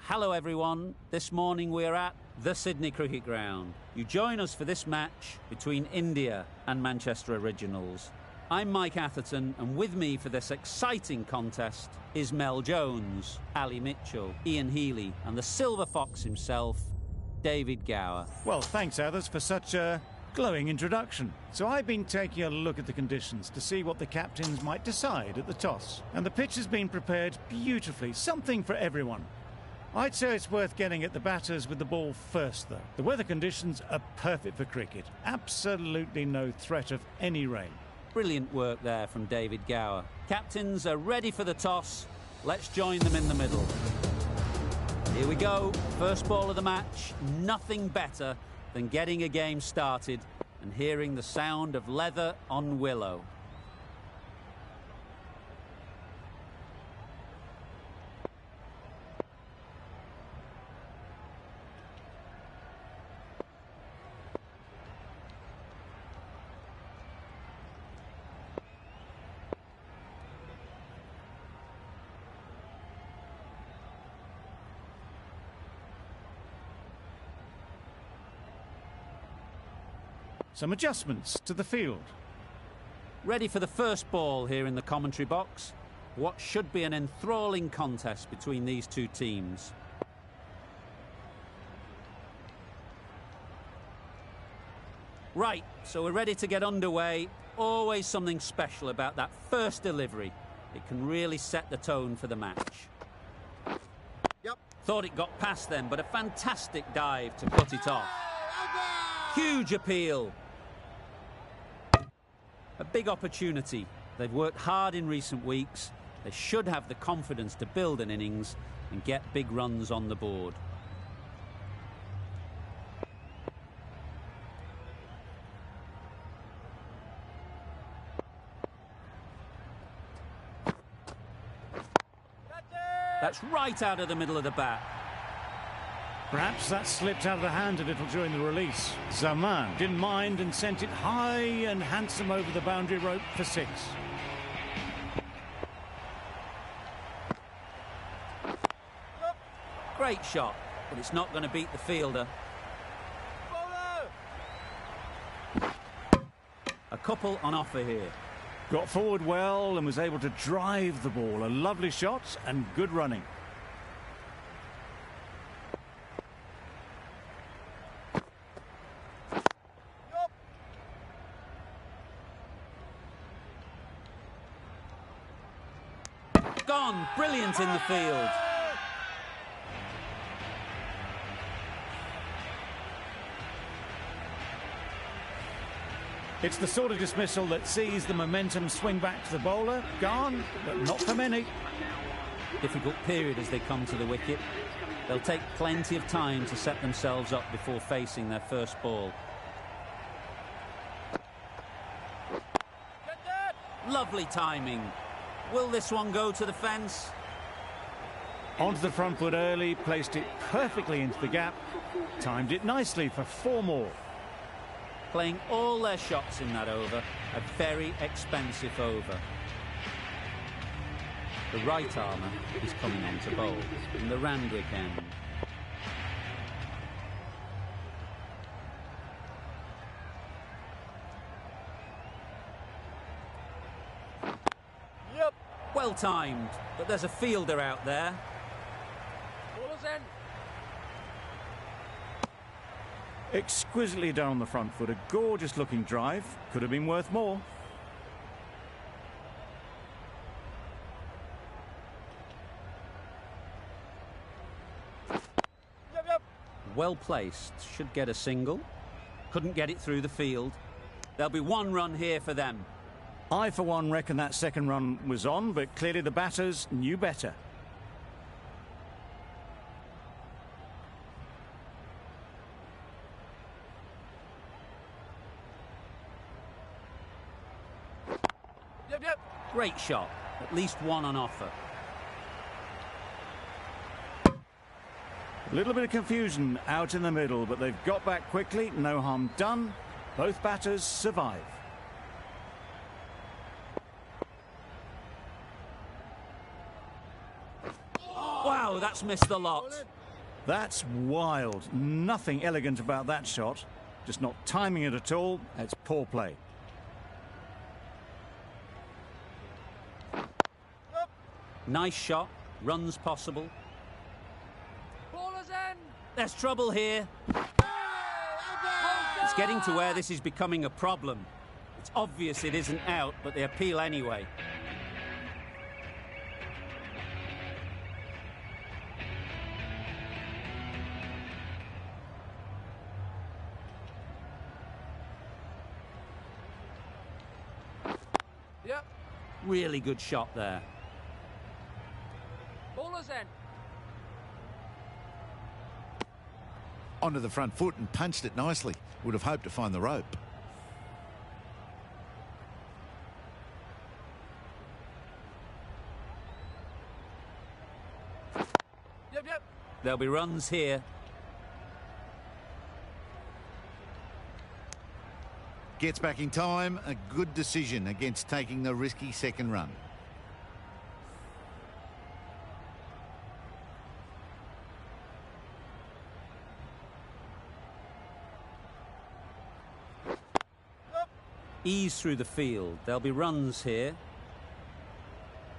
Hello everyone, this morning we're at the Sydney Cricket Ground. You join us for this match between India and Manchester Originals. I'm Mike Atherton, and with me for this exciting contest is Mel Jones, Ali Mitchell, Ian Healy and the Silver Fox himself, David Gower. Well, thanks Athers for such a glowing introduction. So I've been taking a look at the conditions to see what the captains might decide at the toss. And the pitch has been prepared beautifully, something for everyone. I'd say it's worth getting at the batters with the ball first, though. The weather conditions are perfect for cricket. Absolutely no threat of any rain. Brilliant work there from David Gower. Captains are ready for the toss. Let's join them in the middle. Here we go. First ball of the match. Nothing better than getting a game started and hearing the sound of leather on willow. Some adjustments to the field. Ready for the first ball here in the commentary box. What should be an enthralling contest between these two teams. Right, so we're ready to get underway. Always something special about that first delivery. It can really set the tone for the match. Yep. Thought it got past them, but a fantastic dive to cut it off. Huge appeal. A big opportunity. They've worked hard in recent weeks. They should have the confidence to build an innings and get big runs on the board. That's right out of the middle of the bat. Perhaps that slipped out of the hand a little during the release. Zaman didn't mind and sent it high and handsome over the boundary rope for 6. Great shot, but it's not going to beat the fielder. A couple on offer here. Got forward well and was able to drive the ball. A lovely shot and good running. Gone, brilliant in the field. It's the sort of dismissal that sees the momentum swing back to the bowler. Gone, but not for many. Difficult period as they come to the wicket. They'll take plenty of time to set themselves up before facing their first ball. Lovely timing. Will this one go to the fence? Onto the front foot early, placed it perfectly into the gap. Timed it nicely for 4 more. Playing all their shots in that over. A very expensive over. The right armour is coming on to bowl in the Randwick end. Well timed, but there's a fielder out there. Exquisitely down the front foot, a gorgeous looking drive. Could have been worth more. Well placed, should get a single. Couldn't get it through the field. There'll be 1 run here for them. I, for one, reckon that second run was on, but clearly the batters knew better. Great shot, at least 1 on offer. A little bit of confusion out in the middle, but they've got back quickly. No harm done. Both batters survive. Wow, that's missed the lot. That's wild. Nothing elegant about that shot. Just not timing it at all. It's poor play. Nice shot. Runs possible. Ballers in. There's trouble here. It's getting to where this is becoming a problem. It's obvious it isn't out, but they appeal anyway. Yep. Really good shot there. Ballers in. Onto the front foot and punched it nicely. Would have hoped to find the rope. Yep. There'll be runs here. Gets back in time. A good decision against taking the risky second run. Ease through the field. There'll be runs here.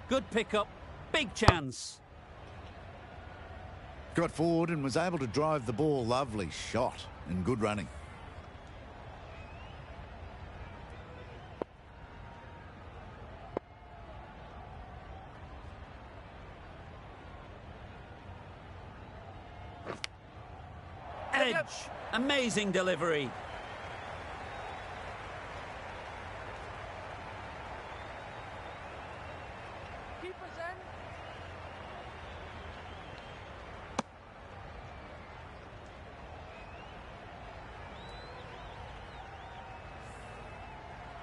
Good pickup. Big chance. Got forward and was able to drive the ball. Lovely shot and good running. Edge. Amazing delivery. Keepers in.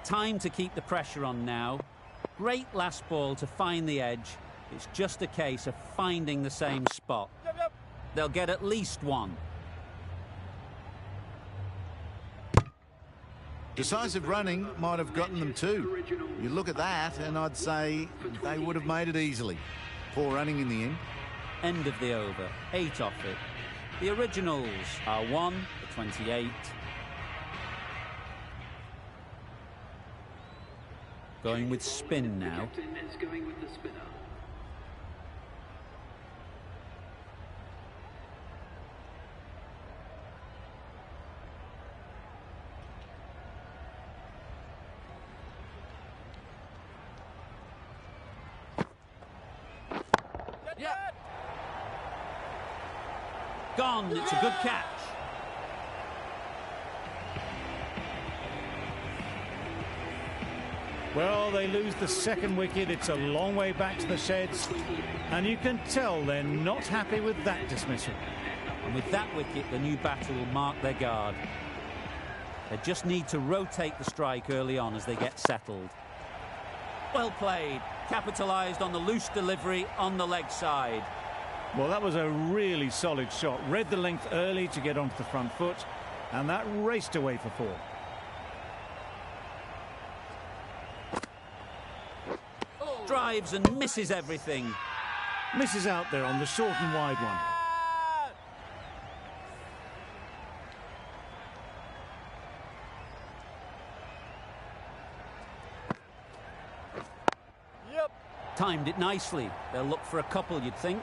Time to keep the pressure on now. Great last ball to find the edge. It's just a case of finding the same spot. Yep. They'll get at least one. Decisive running might have gotten them too. You look at that and I'd say they would have made it easily. Poor running in the end. End of the over. 8 off it. The originals are 1 for 28. Going with spin now. Yep. Gone. It's a good catch. Well, they lose the second wicket. It's a long way back to the sheds. And you can tell they're not happy with that dismissal. And with that wicket, the new batter will mark their guard. They just need to rotate the strike early on as they get settled. Well played. Capitalised on the loose delivery on the leg side. Well, that was a really solid shot. Read the length early to get onto the front foot. And that raced away for 4. Drives and misses everything. Misses out there on the short and wide one. Yep. Timed it nicely. They'll look for a couple, you'd think.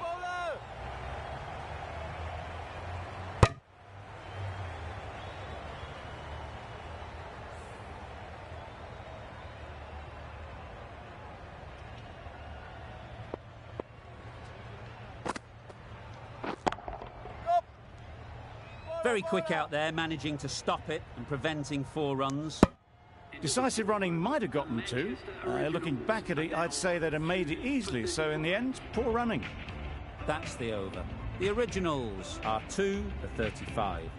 Bowler. Very quick out there, managing to stop it and preventing 4 runs. Decisive running might have gotten 2. Looking back at it, I'd say they'd have made it easily. So in the end, poor running. That's the over. The originals are 2 for 35.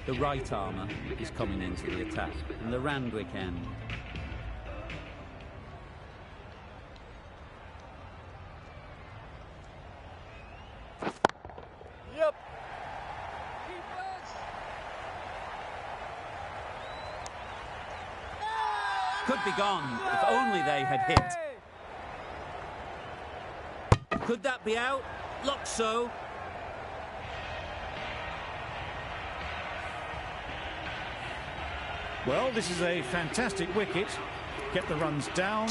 The right armour is coming into the attack, and the Randwick end. Yep. Keepers. Could be gone if only they had hit. Could that be out? looks so. Well, this is a fantastic wicket. Kept the runs down.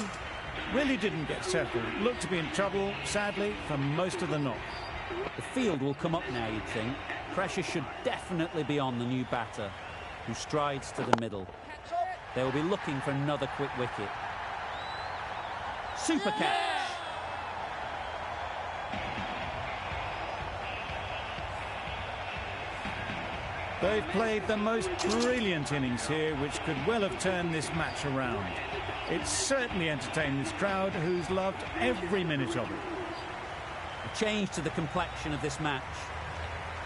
Really didn't get settled. Looked to be in trouble, sadly, for most of the knock. The field will come up now, you'd think. Pressure should definitely be on the new batter, who strides to the middle. They will be looking for another quick wicket. Super catch. They've played the most brilliant innings here, which could well have turned this match around. It's certainly entertained this crowd, who's loved every minute of it. A change to the complexion of this match.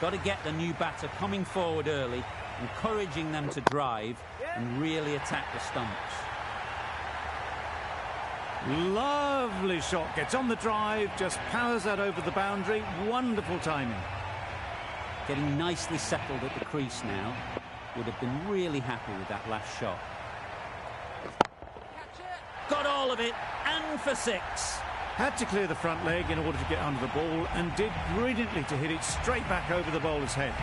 Got to get the new batter coming forward early, encouraging them to drive and really attack the stumps. Lovely shot, gets on the drive, just powers that over the boundary. Wonderful timing. Getting nicely settled at the crease now. Would have been really happy with that last shot. Got all of it, and for 6. Had to clear the front leg in order to get under the ball, and did brilliantly to hit it straight back over the bowler's head.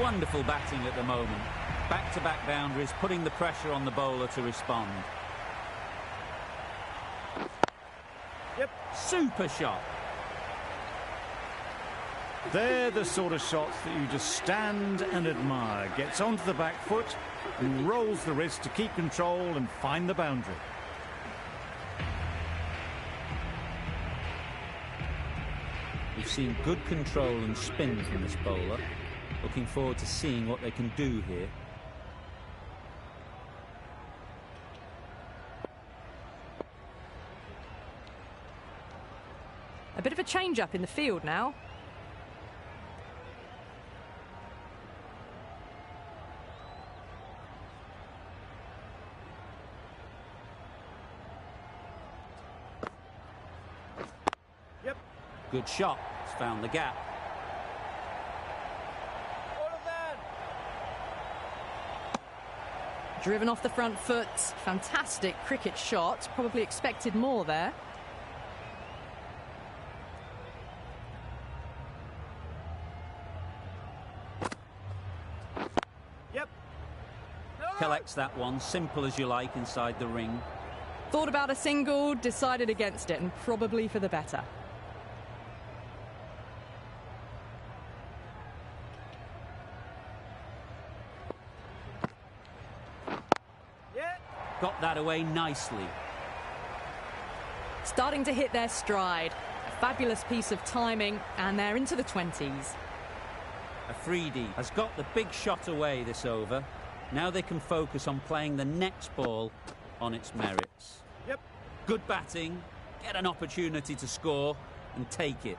Wonderful batting at the moment. Back-to-back boundaries, putting the pressure on the bowler to respond. Yep. Super shot. They're the sort of shots that you just stand and admire. Gets onto the back foot and rolls the wrist to keep control and find the boundary. We've seen good control and spin from this bowler. Looking forward to seeing what they can do here. A bit of a change-up in the field now. Yep. Good shot. It's found the gap. All of that. Driven off the front foot. Fantastic cricket shot. Probably expected more there. Yep. Collects that one, simple as you like, inside the ring. Thought about a single, decided against it, and probably for the better. Yeah. Got that away nicely. Starting to hit their stride. A fabulous piece of timing, and they're into the 20s. Afridi has got the big shot away this over. Now they can focus on playing the next ball on its merits. Yep. Good batting, get an opportunity to score and take it.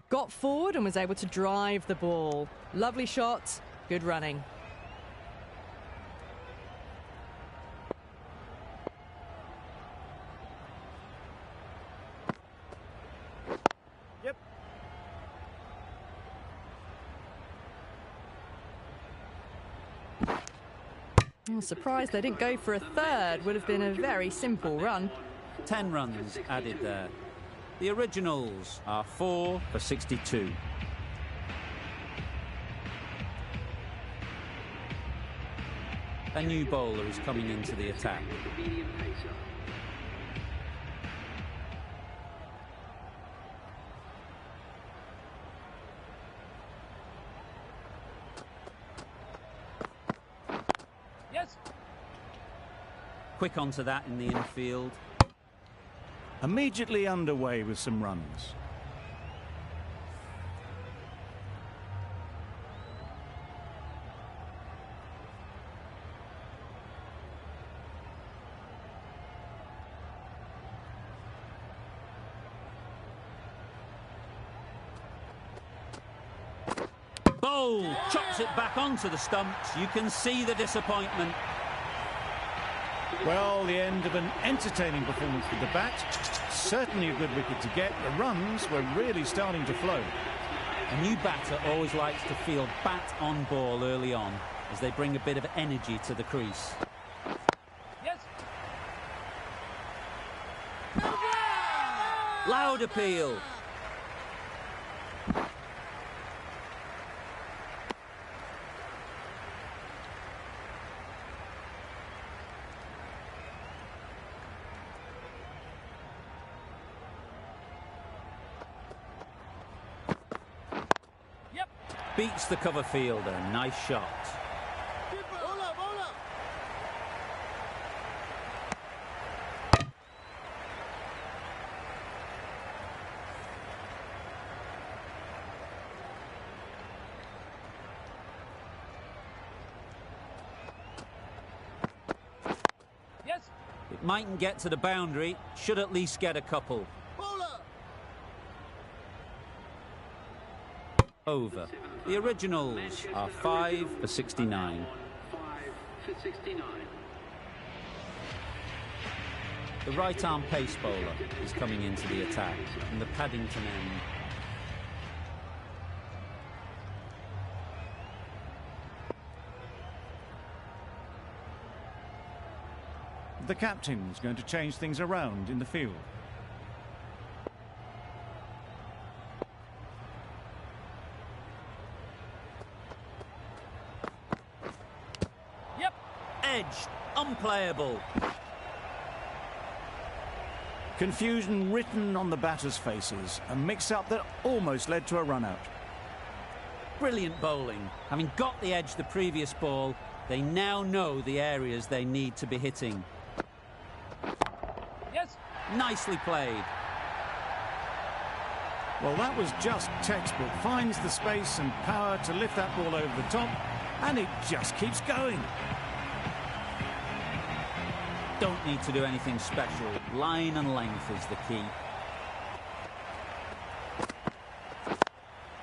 Got forward and was able to drive the ball. Lovely shot, good running. Yep. I'm surprised they didn't go for a third. Would have been a very simple run. 10 runs added there. The originals are 4 for 62. A new bowler is coming into the attack. Yes. Quick onto that in the infield. Immediately underway with some runs. Bowl chops it back onto the stumps. You can see the disappointment. Well, the end of an entertaining performance with the bat. Certainly a good wicket to get. The runs were really starting to flow. A new batter always likes to field bat on ball early on as they bring a bit of energy to the crease. Yes. Loud appeal. Yep. Beats the cover fielder. Nice shot. Bola, bola. Yes. It mightn't get to the boundary. Should at least get a couple. Bola. Over. The originals are 5 for 69. 5 for 69. The right-arm pace bowler is coming into the attack from the Paddington end. The captain's going to change things around in the field. Yep. Edged. Unplayable. Confusion written on the batters' faces. A mix-up that almost led to a run-out. Brilliant bowling. Having got the edge the previous ball, they now know the areas they need to be hitting. Yes. Nicely played. Well, that was just textbook. Finds the space and power to lift that ball over the top, and it just keeps going. Don't need to do anything special. Line and length is the key.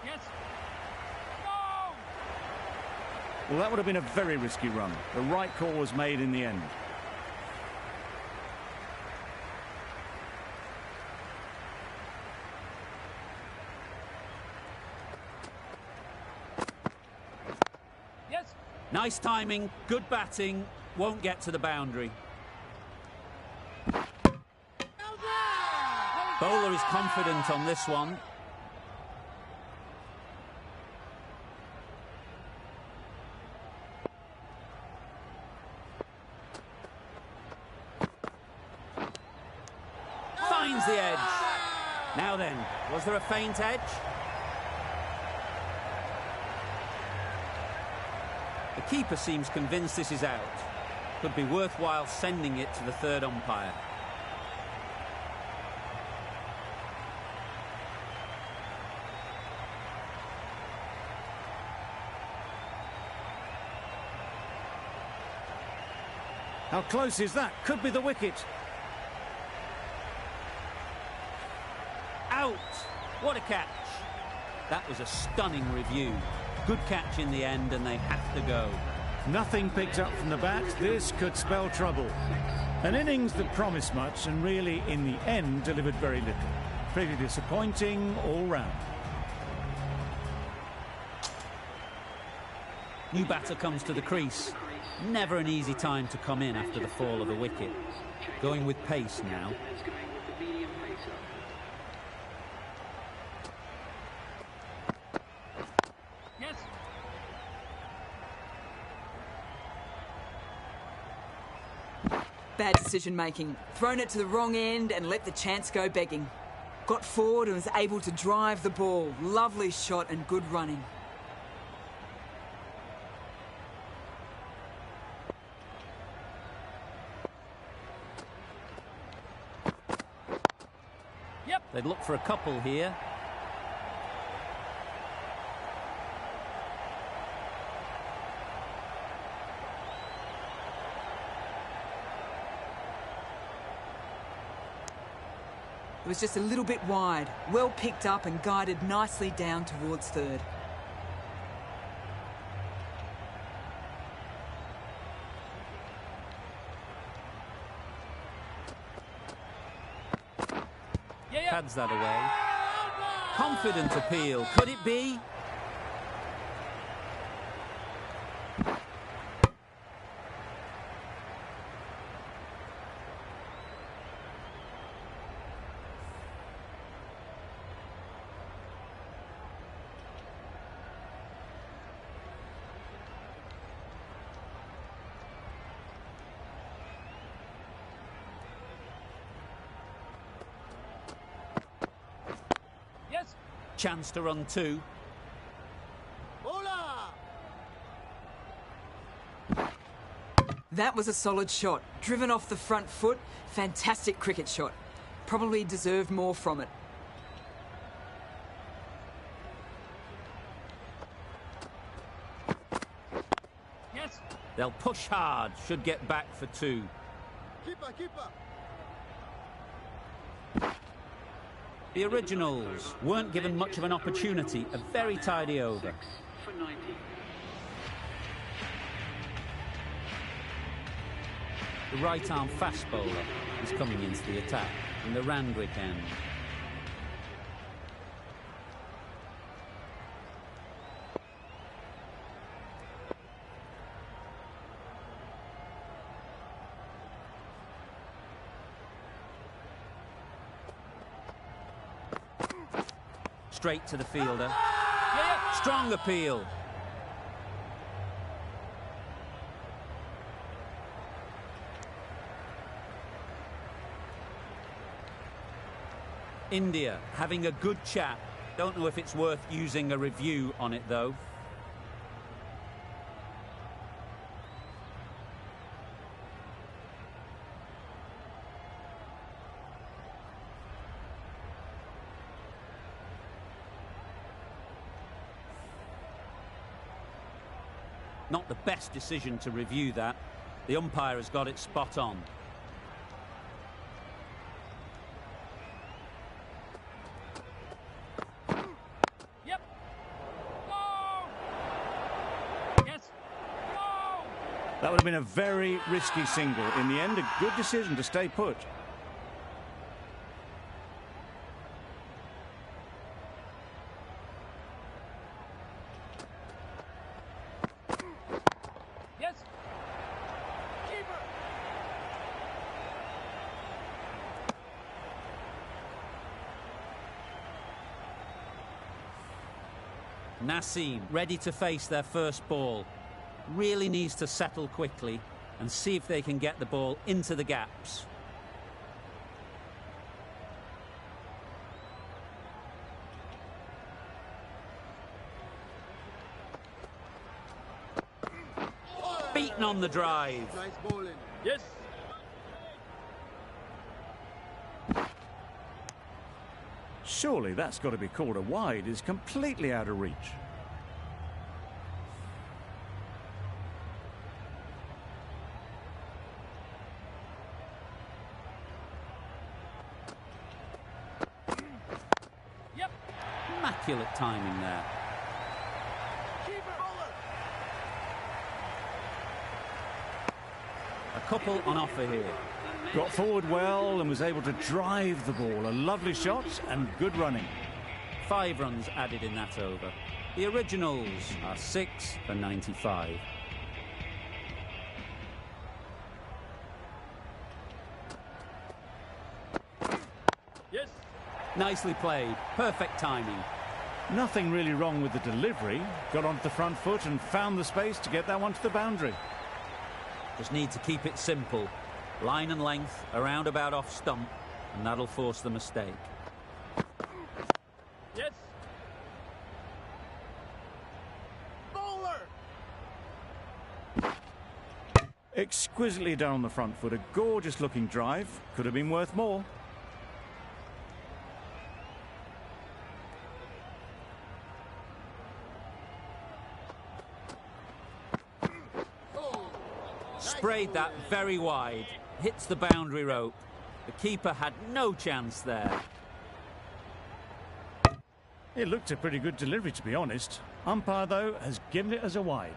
Yes. No. Well, that would have been a very risky run. The right call was made in the end. Yes. Nice timing, good batting, won't get to the boundary. Bowler is confident on this one. Finds the edge. Now then, was there a faint edge? The keeper seems convinced this is out. Could be worthwhile sending it to the third umpire. How close is that? Could be the wicket. Out! What a catch! That was a stunning review. Good catch in the end, and they have to go. Nothing picked up from the bat. This could spell trouble. An innings that promised much and really, in the end, delivered very little. Pretty disappointing all round. New batter comes to the crease. Never an easy time to come in after the fall of a wicket. Going with pace now. Yes. Bad decision making. Thrown it to the wrong end and let the chance go begging. Got forward and was able to drive the ball. Lovely shot and good running. Yep. They'd look for a couple here. It was just a little bit wide. Well picked up and guided nicely down towards third. Yeah, yeah. Pads that away. Confident appeal. Could it be? Chance to run two. Hola! That was a solid shot. Driven off the front foot. Fantastic cricket shot. Probably deserved more from it. Yes. They'll push hard, should get back for two. Keeper, keeper! The Originals weren't given much of an opportunity. A very tidy over. 6 for 90. The right-arm fast bowler is coming into the attack in the Randwick end. Straight to the fielder. Strong appeal. India having a good chat. Don't know if it's worth using a review on it though. Not the best decision to review that. The umpire has got it spot on. Yep. Go! Yes. Go! That would have been a very risky single. In the end, a good decision to stay put. Yes. Keeper. Naseem ready to face their first ball. Really needs to settle quickly and see if they can get the ball into the gaps. Beaten on the drive. Nice bowling. Yes. Surely that's got to be called a wide. It's completely out of reach. Yep. Immaculate timing there. A couple on offer here. Got forward well and was able to drive the ball. A lovely shot and good running. 5 runs added in that over. The Originals are 6 for 95. Yes. Nicely played. Perfect timing. Nothing really wrong with the delivery. Got onto the front foot and found the space to get that one to the boundary. Just need to keep it simple. Line and length, a roundabout off stump, and that'll force the mistake. Yes. Bowler! Exquisitely done on the front foot. A gorgeous looking drive. Could have been worth more. Sprayed that very wide. Hits the boundary rope. The keeper had no chance there. It looked a pretty good delivery, to be honest. Umpire, though, has given it as a wide.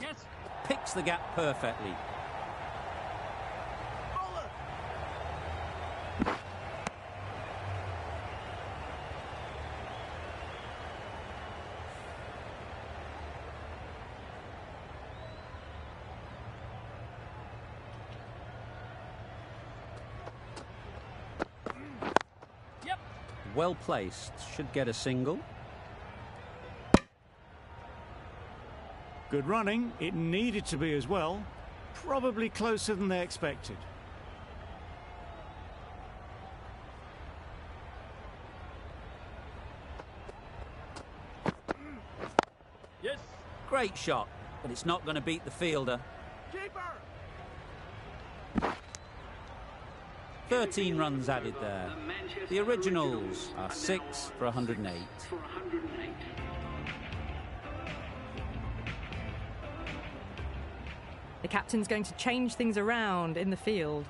Yes. Picks the gap perfectly. Yep. Well placed. Should get a single. Good running. It needed to be as well. probably closer than they expected. Yes. Great shot, but it's not going to beat the fielder. Keeper! 13 runs added there. The originals are 6 for 108. For 108. The captain's going to change things around in the field.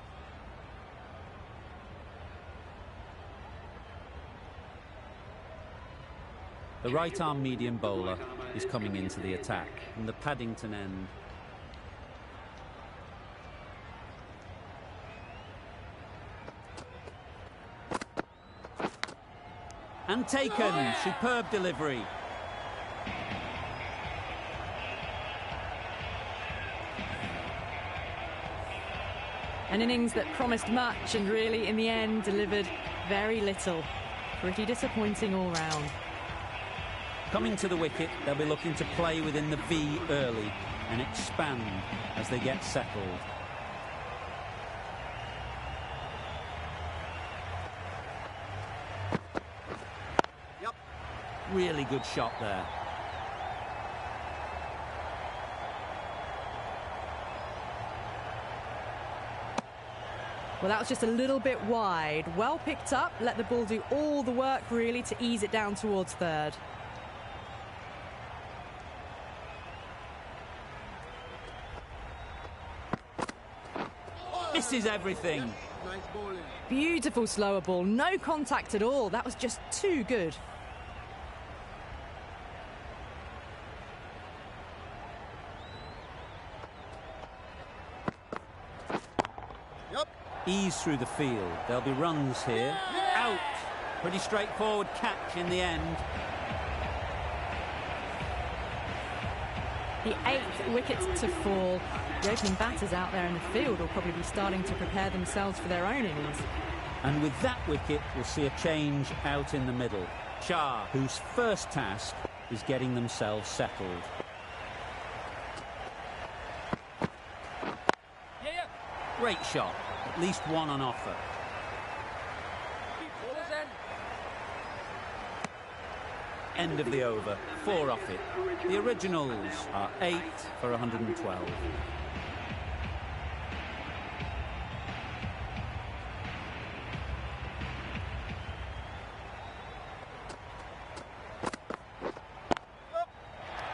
The right-arm medium bowler is coming into the attack from the Paddington end. And taken. Superb delivery. An innings that promised much and really, in the end, delivered very little. Pretty disappointing all round. Coming to the wicket, they'll be looking to play within the V early and expand as they get settled. Yep. Really good shot there. Well, that was just a little bit wide. Well picked up, let the ball do all the work, really, to ease it down towards third. Misses everything. Nice bowling. Beautiful slower ball, no contact at all. That was just too good. Yep. Ease through the field. There'll be runs here. Out. Pretty straightforward catch in the end. The 8th wicket to fall. The opening batters out there in the field will probably be starting to prepare themselves for their own innings. And with that wicket, we'll see a change out in the middle. Shah, whose first task is getting themselves settled. Yeah. Great shot. At least one on offer. Ballers end. End of the over. 4 off it. The originals are 8 for 112.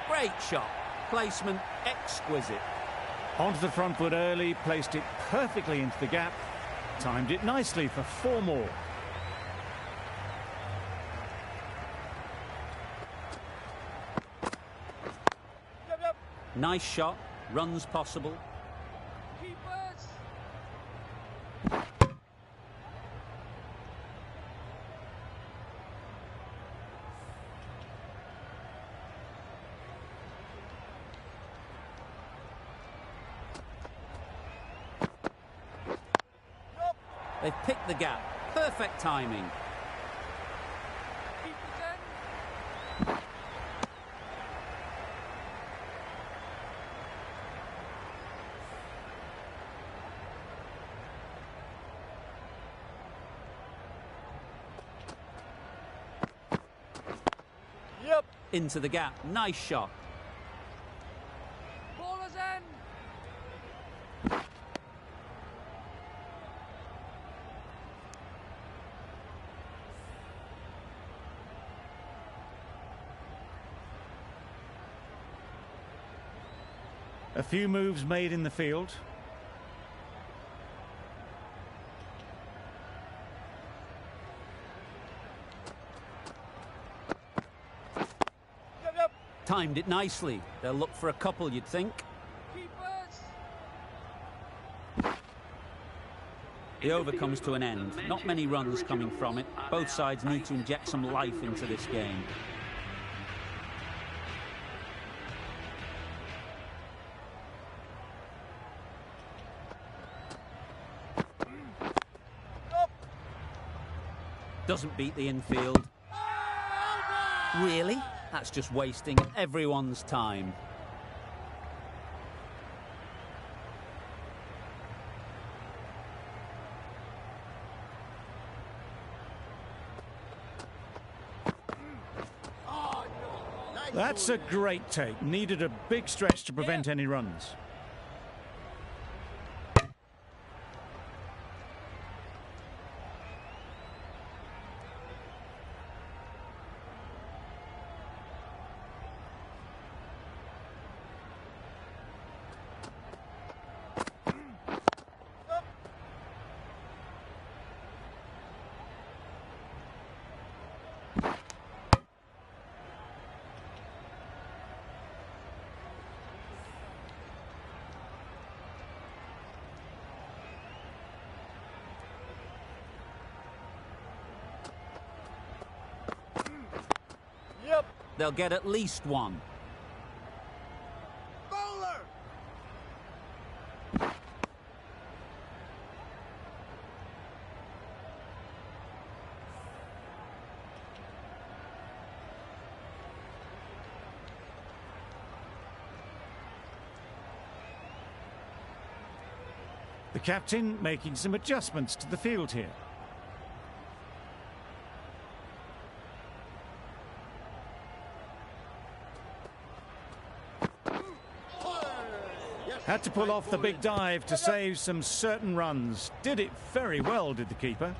Great shot. Placement exquisite. Onto the front foot early, placed it perfectly into the gap, timed it nicely for 4 more. Yep. Nice shot. Runs possible. Keepers. They've picked the gap. Perfect timing. Keepers end. Yep. Into the gap. Nice shot. Ballers end. A few moves made in the field. Yep. Timed it nicely. They'll look for a couple, you'd think. Keepers. The over comes to an end. Not many runs coming from it. Both sides need to inject some life into this game. Doesn't beat the infield. Really? That's just wasting everyone's time. That's a great take. Needed a big stretch to prevent any runs. Yep. They'll get at least one. Bowler. The captain making some adjustments to the field here. Had to pull off the big dive to save some certain runs. Did it very well, did the keeper.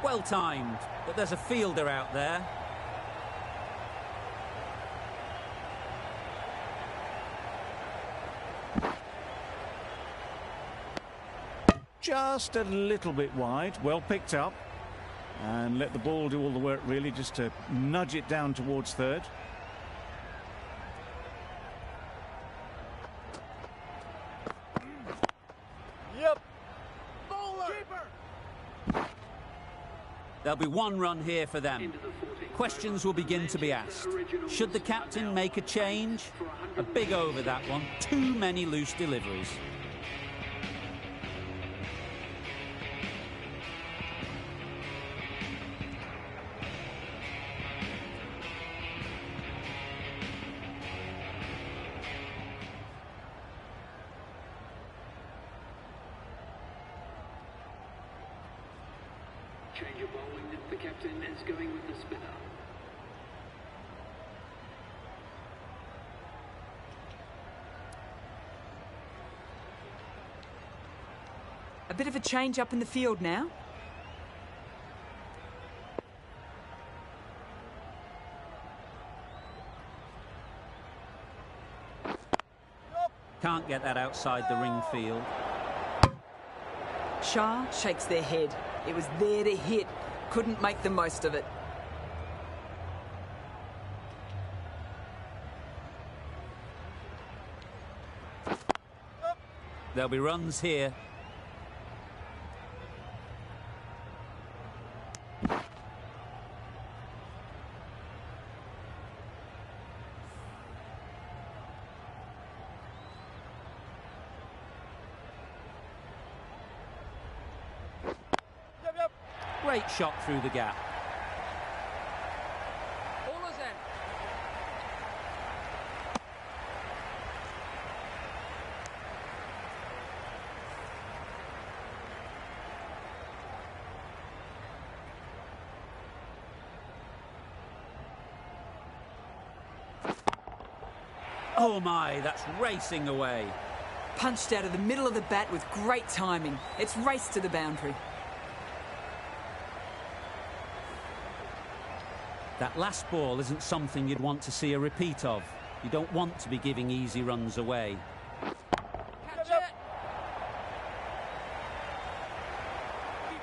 Well timed, but there's a fielder out there. Just a little bit wide, well picked up. And let the ball do all the work really, just to nudge it down towards third. Yep. Bowler. Keeper. There'll be one run here for them. Questions will begin to be asked. Should the captain make a change? A big over that one. Too many loose deliveries. Change of bowling. The captain is going with the spinner. A bit of a change up in the field now. Can't get that outside the ring field. Shah shakes their head. It was there to hit. Couldn't make the most of it. There'll be runs here. Great shot through the gap. Bowler's end. Oh my, that's racing away. Punched out of the middle of the bat with great timing. It's raced to the boundary. That last ball isn't something you'd want to see a repeat of. You don't want to be giving easy runs away. Catch it. Keep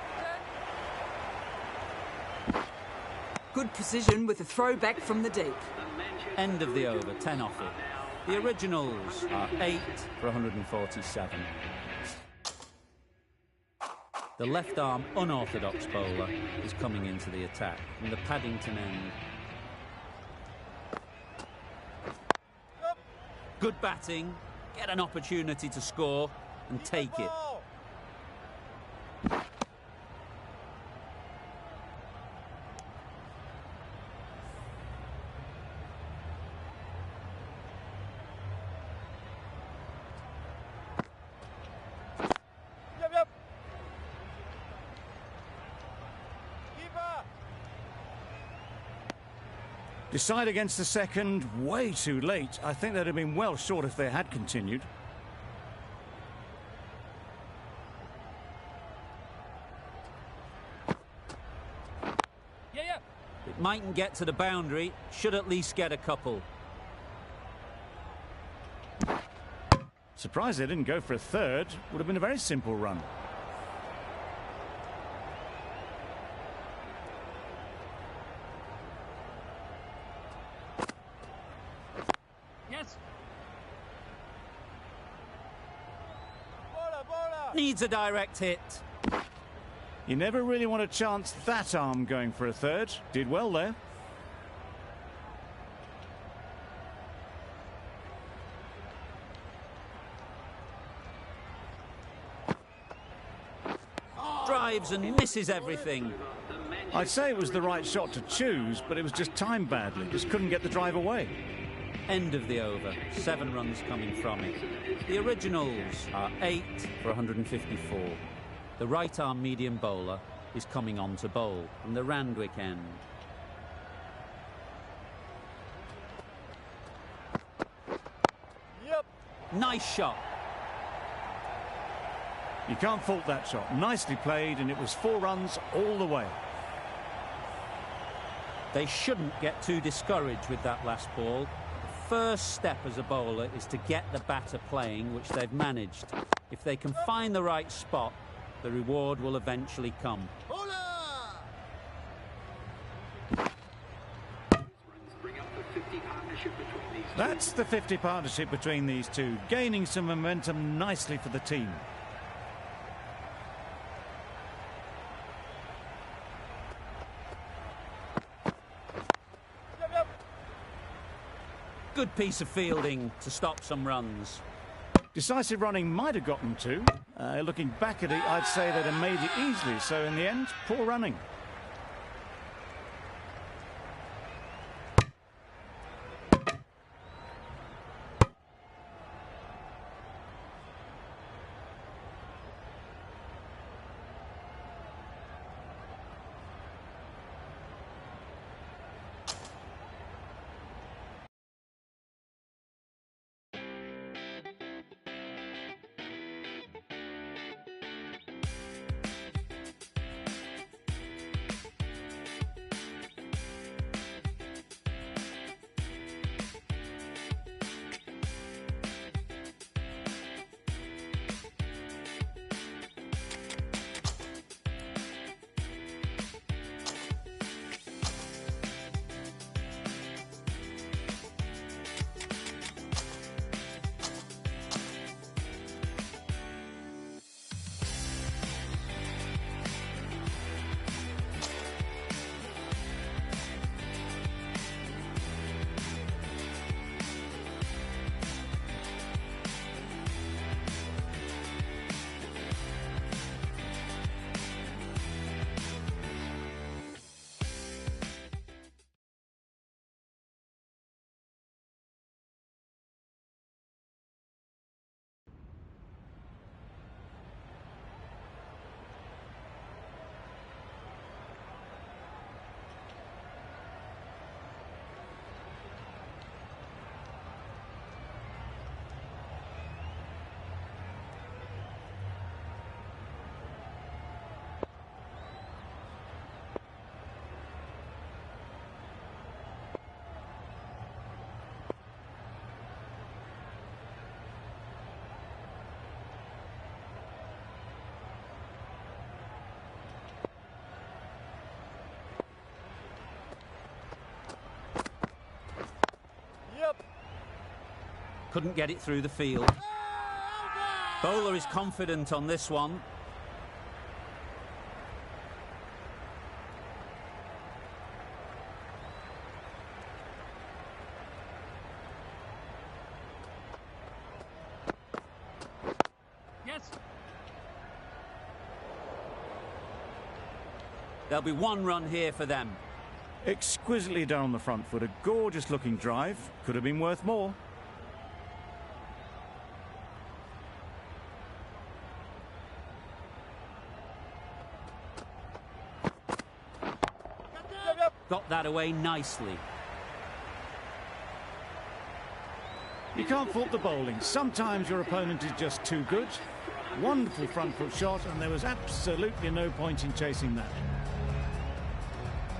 it. Good precision with a throw back from the deep. End of the over, 10 off it. The originals are 8 for 147. The left-arm unorthodox bowler is coming into the attack from the Paddington end. Good batting, get an opportunity to score and take it. Decide against the second, way too late. I think they'd have been well short if they had continued. Yeah. It mightn't get to the boundary, should at least get a couple. Surprised they didn't go for a third. Would have been a very simple run. Yes. Needs a direct hit. You never really want to chance that arm going for a third. Did well there. Drives and misses everything. I'd say it was the right shot to choose, but it was just timed badly. Just couldn't get the drive away. End of the over. 7 runs coming from it. The originals are 8 for 154. The right-arm medium bowler is coming on to bowl from the Randwick end. Yep. Nice shot. You can't fault that shot. Nicely played, and it was 4 runs all the way. They shouldn't get too discouraged with that last ball. The first step as a bowler is to get the batter playing, which they've managed. If they can find the right spot, the reward will eventually come. That's the 50 partnership between these two, gaining some momentum nicely for the team. Good piece of fielding to stop some runs. Decisive running might have gotten 2. Looking back at it, I'd say they'd have made it easily. So in the end, poor running. Couldn't get it through the field. Bowler is confident on this one. Yes. There'll be 1 run here for them. Exquisitely done on the front foot. A gorgeous looking drive. Could have been worth more. Got that away nicely. You can't fault the bowling. Sometimes your opponent is just too good. Wonderful front foot shot, and there was absolutely no point in chasing that.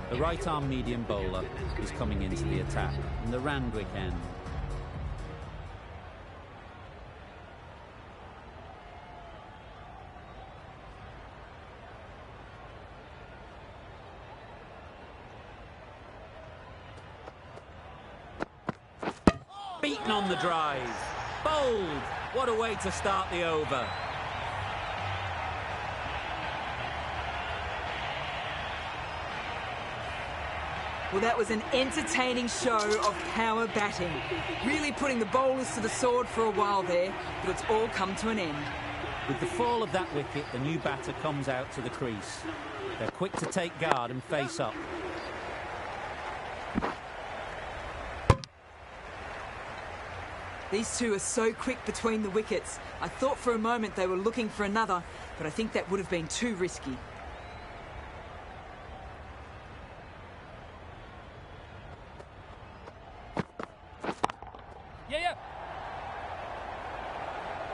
The right-arm medium bowler is coming into the attack in the Randwick end. Beaten on the drive. Bowled. What a way to start the over. Well, that was an entertaining show of power batting. Really putting the bowlers to the sword for a while there, but it's all come to an end. With the fall of that wicket, the new batter comes out to the crease. They're quick to take guard and face up. These two are so quick between the wickets. I thought for a moment they were looking for another, but I think that would have been too risky.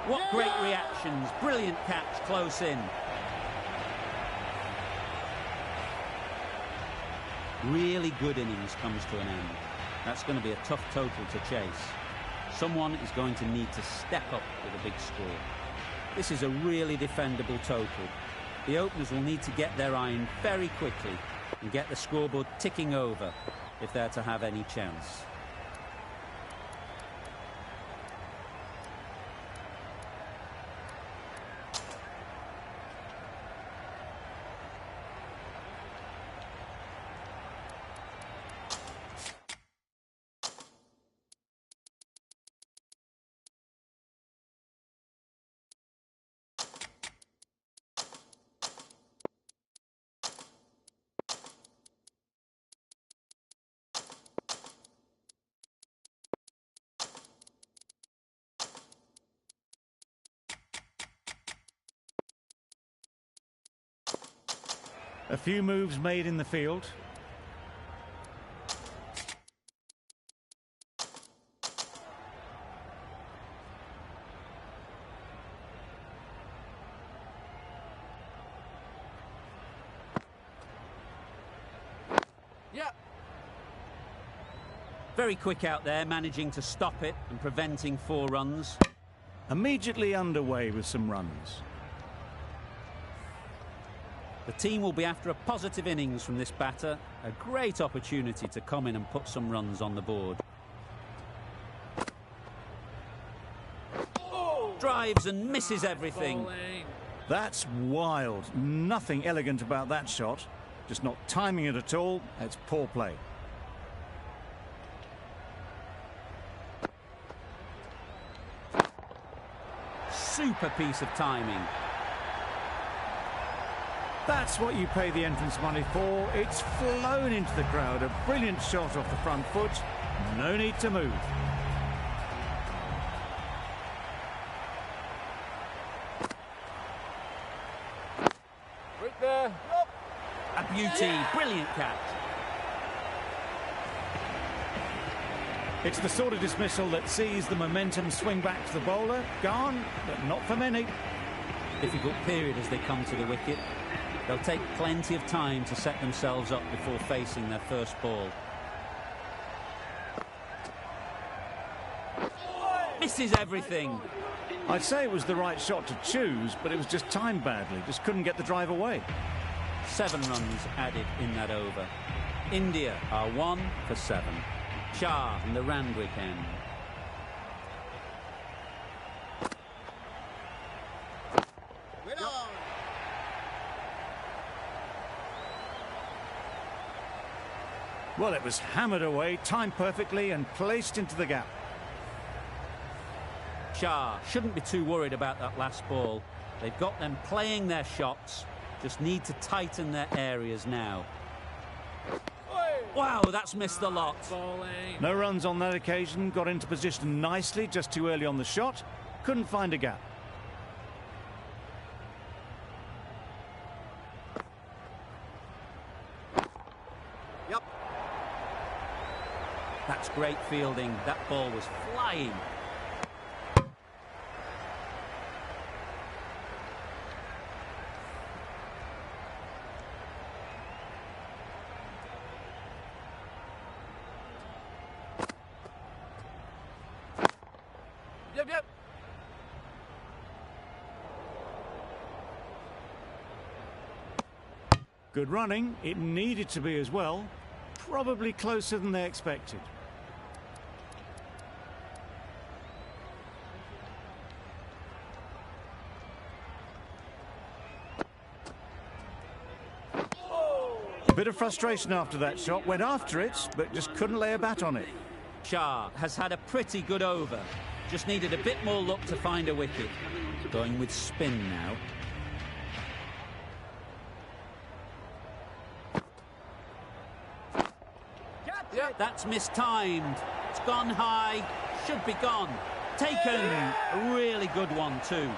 What great reactions. Brilliant catch close in. Really good innings comes to an end. That's going to be a tough total to chase. Someone is going to need to step up with a big score. This is a really defendable total. The openers will need to get their iron very quickly and get the scoreboard ticking over if they're to have any chance. A few moves made in the field. Very quick out there, managing to stop it and preventing 4 runs. Immediately underway with some runs. The team will be after a positive innings from this batter. A great opportunity to come in and put some runs on the board. Drives and misses everything. That's wild. Nothing elegant about that shot. Just not timing it at all. It's poor play. Super piece of timing. That's what you pay the entrance money for. It's flown into the crowd. A brilliant shot off the front foot. No need to move. Right there. A beauty. Brilliant catch. It's the sort of dismissal that sees the momentum swing back to the bowler. Gone, but not for many. Difficult period as they come to the wicket. They'll take plenty of time to set themselves up before facing their first ball. Misses everything. I'd say it was the right shot to choose, but it was just timed badly. Just couldn't get the drive away. 7 runs added in that over. India are 1 for 7. Shah in the Randwick end. Well, it was hammered away, timed perfectly and placed into the gap. Shah shouldn't be too worried about that last ball. They've got them playing their shots, just need to tighten their areas now. Wow, that's missed the lot. No runs on that occasion, got into position nicely, just too early on the shot, couldn't find a gap. That's great fielding. That ball was flying. Yep. Good running. It needed to be as well. Probably closer than they expected. A bit of frustration after that shot. Went after it, but just couldn't lay a bat on it. Shah has had a pretty good over. Just needed a bit more luck to find a wicket. Going with spin now. That's mistimed. It's gone high. Should be gone. Taken. A really good one too.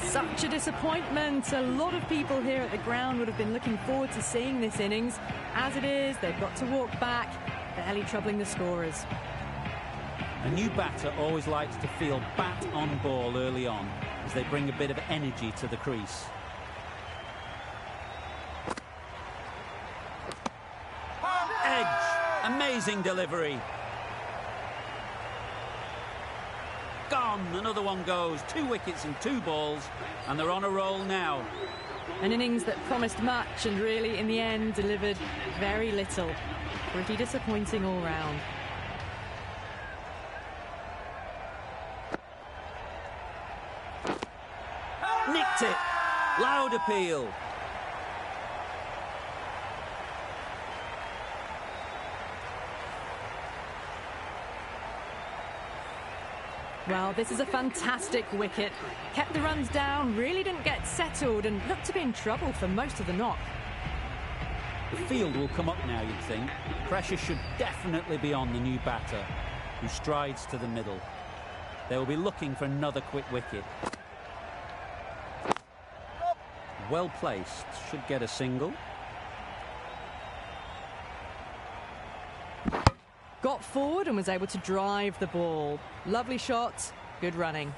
Such a disappointment. A lot of people here at the ground would have been looking forward to seeing this innings. As it is, they've got to walk back, barely troubling the scorers. A new batter always likes to feel bat on ball early on, as they bring a bit of energy to the crease. Edge. Amazing delivery. Gone. Another one goes. 2 wickets and 2 balls, and they're on a roll now. An innings that promised much and really, in the end, delivered very little. Pretty disappointing all round. Nicked it. Loud appeal. Well, this is a fantastic wicket. Kept the runs down, really didn't get settled, and looked to be in trouble for most of the knock. The field will come up now, you'd think. Pressure should definitely be on the new batter, who strides to the middle. They will be looking for another quick wicket. Well placed. Should get a single. Got forward and was able to drive the ball. Lovely shot, good running.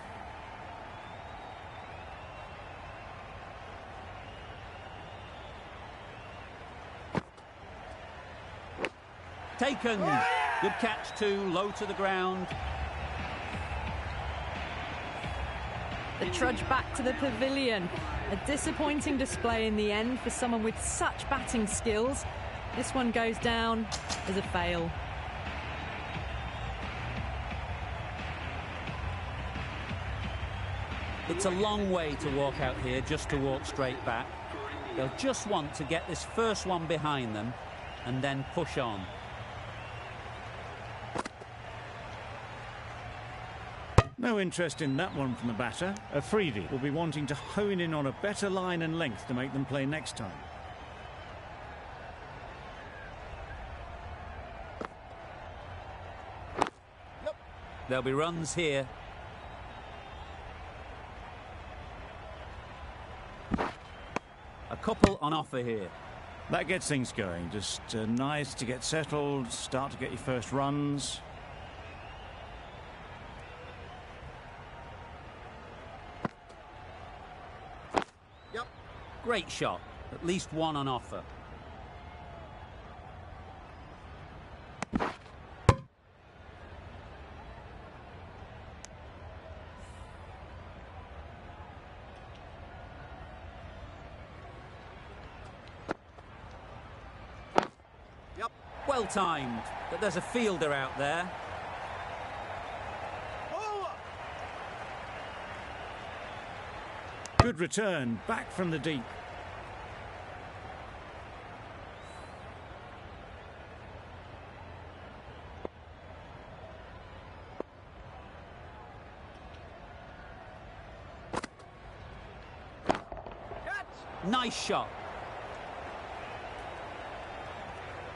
Taken. Good catch too, low to the ground. The trudge back to the pavilion. A disappointing display in the end for someone with such batting skills. This one goes down as a fail. It's a long way to walk out here just to walk straight back. They'll just want to get this first one behind them and then push on. No interest in that one from the batter. Afridi will be wanting to hone in on a better line and length to make them play next time. There'll be runs here. A couple on offer here. That gets things going. Just nice to get settled, start to get your first runs. Great shot. At least one on offer. Well timed, but there's a fielder out there. Good return, back from the deep. Nice shot.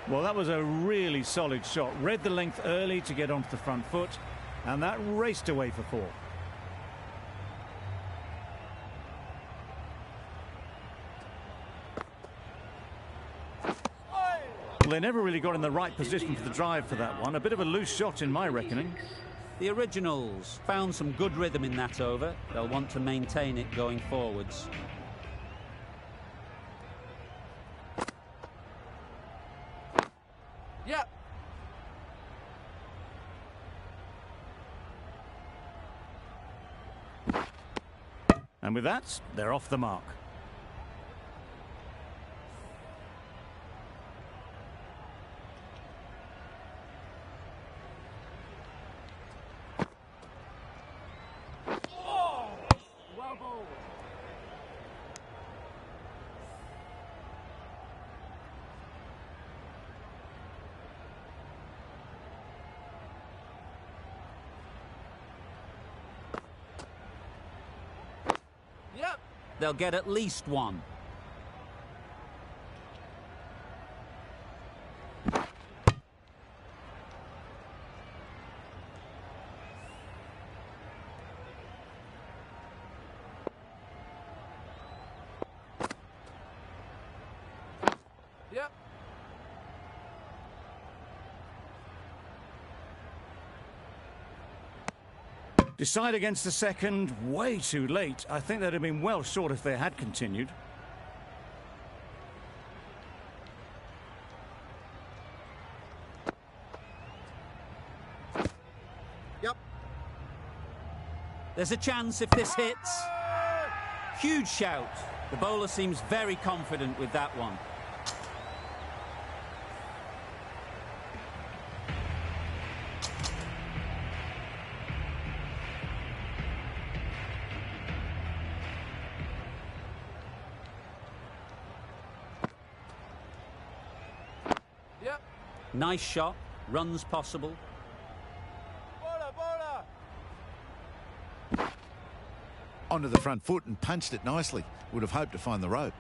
Well, that was a really solid shot. Read the length early to get onto the front foot, and that raced away for 4. Well, they never really got in the right position for the drive for that one. A bit of a loose shot in my reckoning. The Originals found some good rhythm in that over. They'll want to maintain it going forwards. And with that, they're off the mark. Well bowled. Yep. They'll get at least one. Yep. Decide against the second, way too late. I think they'd have been well short if they had continued. Yep. There's a chance if this hits. Huge shout. The bowler seems very confident with that one. Yep. Nice shot. Runs possible. Bowler, bowler. Onto the front foot and punched it nicely. Would have hoped to find the rope.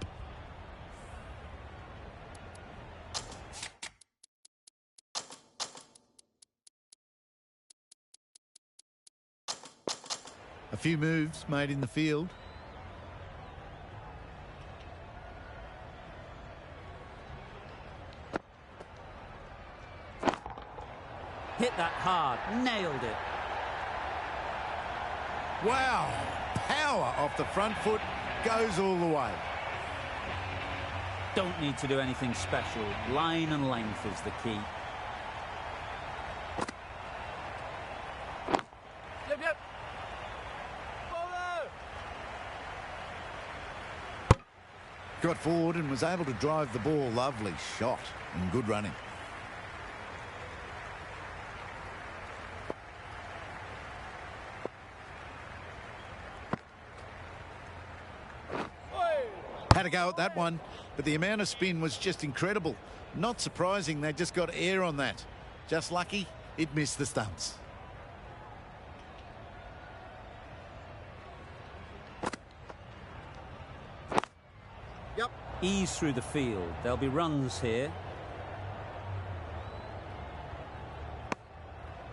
A few moves made in the field. Hit that hard. Nailed it. Wow! Power off the front foot, goes all the way. Don't need to do anything special. Line and length is the key. Yep, yep. Bowler. Got forward and was able to drive the ball. Lovely shot and good running. Had a go at that one, but the amount of spin was just incredible. Not surprising, they just got air on that. Just lucky it missed the stumps. Yep. Ease through the field. There'll be runs here.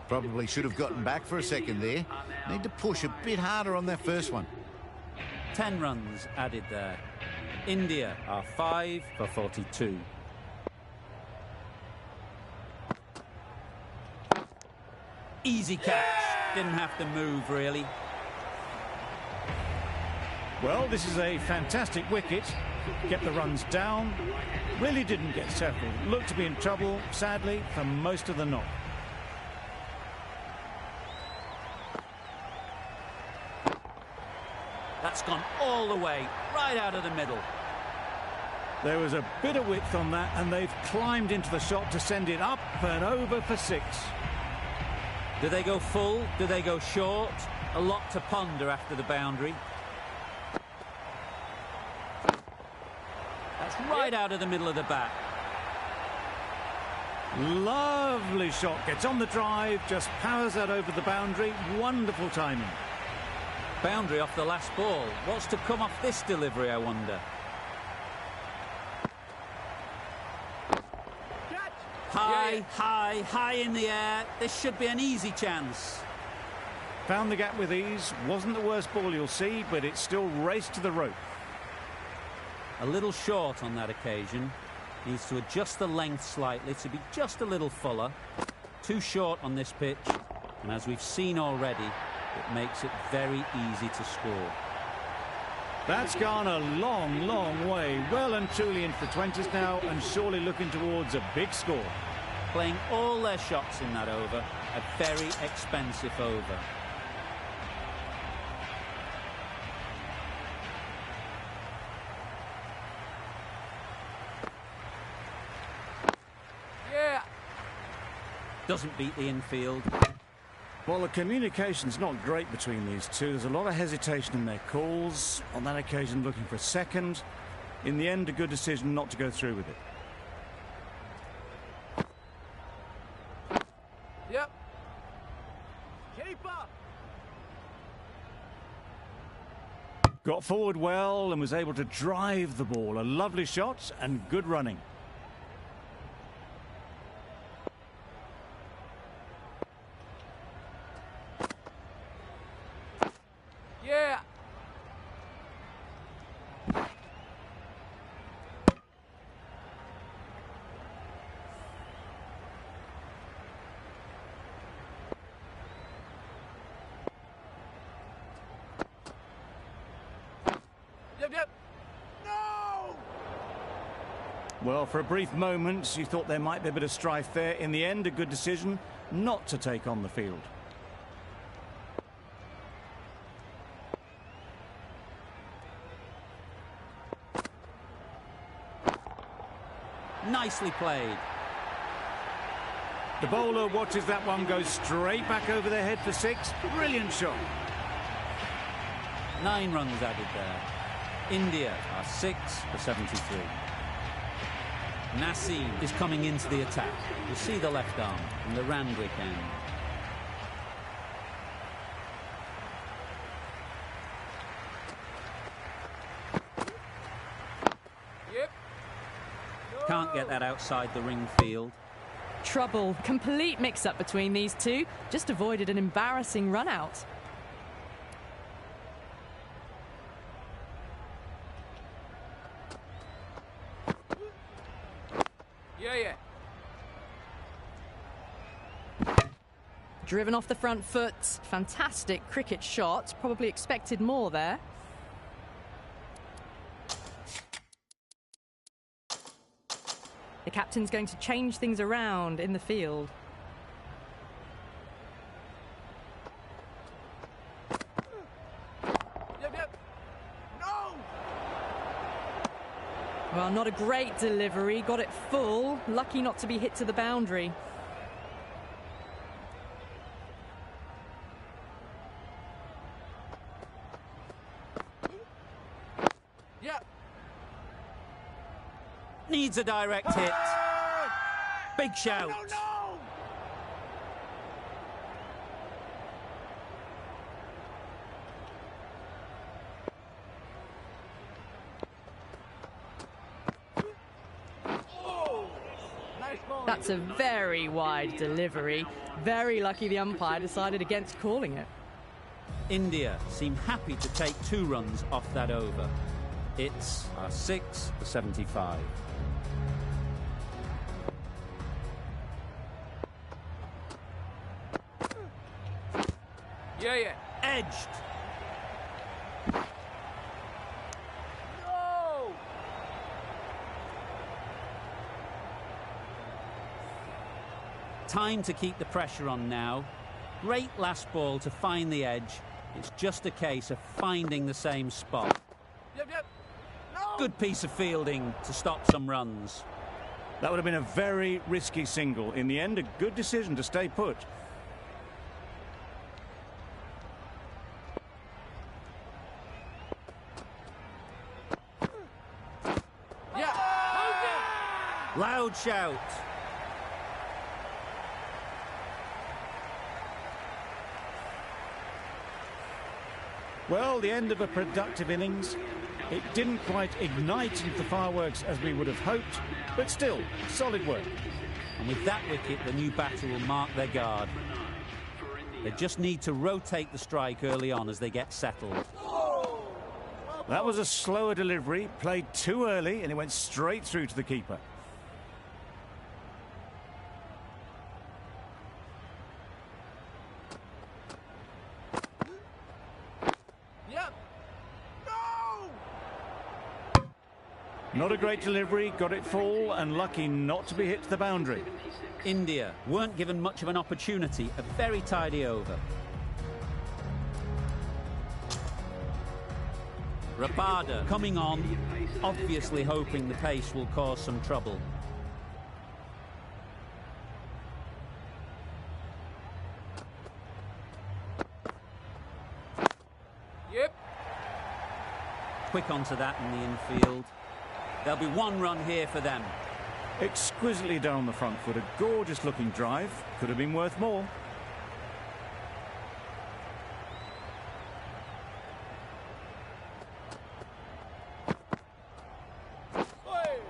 Probably should have gotten back for a second there. Need to push a bit harder on that first one. 10 runs added there. India are 5 for 42. Easy catch. Didn't have to move, really. Well, this is a fantastic wicket. Get the runs down. Really didn't get settled. Looked to be in trouble, sadly, for most of the knock. That's gone all the way, right out of the middle. There was a bit of width on that, and they've climbed into the shot to send it up and over for 6. Do they go full? Do they go short? A lot to ponder after the boundary. That's right out of the middle of the bat. Lovely shot. Gets on the drive, just powers that over the boundary. Wonderful timing. Boundary off the last ball. What's to come off this delivery, I wonder? High, high, high in the air. This should be an easy chance. Found the gap with ease. Wasn't the worst ball you'll see, but it still raced to the rope. A little short on that occasion. Needs to adjust the length slightly to be just a little fuller. Too short on this pitch. And as we've seen already, it makes it very easy to score. That's gone a long, long way. Well and truly into the 20s now, and surely looking towards a big score. Playing all their shots in that over. A very expensive over. doesn't beat the infield. Well, the communication's not great between these two. There's a lot of hesitation in their calls. On that occasion, looking for a second. In the end, a good decision not to go through with it. Yep. Keeper. Got forward well and was able to drive the ball. A lovely shot and good running. Yeah. Yep. No! Well, for a brief moment, you thought there might be a bit of strife there. In the end, a good decision not to take on the field. Nicely played. The bowler watches that one go straight back over their head for 6. Brilliant shot. 9 runs added there. India are 6 for 73. Naseem is coming into the attack. You'll see the left arm and the Randwick end. Yep. Can't get that outside the ring field. Trouble. Complete mix-up between these two. Just avoided an embarrassing run-out. Yeah. Driven off the front foot. Fantastic cricket shot. Probably expected more there. The captain's going to change things around in the field. Yep. No! Well, not a great delivery. Got it full. Lucky not to be hit to the boundary. Yep. Needs a direct hit. Big shout. No! That's a very wide delivery. Very lucky the umpire decided against calling it. India seem happy to take 2 runs off that over. It's 6 for 75. Yeah. Edged. No! Time to keep the pressure on now. Great last ball to find the edge. It's just a case of finding the same spot. Yep. No! Good piece of fielding to stop some runs. That would have been a very risky single. In the end, a good decision to stay put. Yeah. Loud shout. Well, the end of a productive innings. It didn't quite ignite into the fireworks as we would have hoped, but still, solid work. And with that wicket, the new batter will mark their guard. They just need to rotate the strike early on as they get settled. That was a slower delivery, played too early, and it went straight through to the keeper. Yep. No! Not a great delivery, got it full, and lucky not to be hit to the boundary. India weren't given much of an opportunity, a very tidy over. Rabada coming on, obviously hoping the pace will cause some trouble. quick onto that in the infield. There'll be one run here for them. Exquisitely done on the front foot. A gorgeous looking drive. Could have been worth more.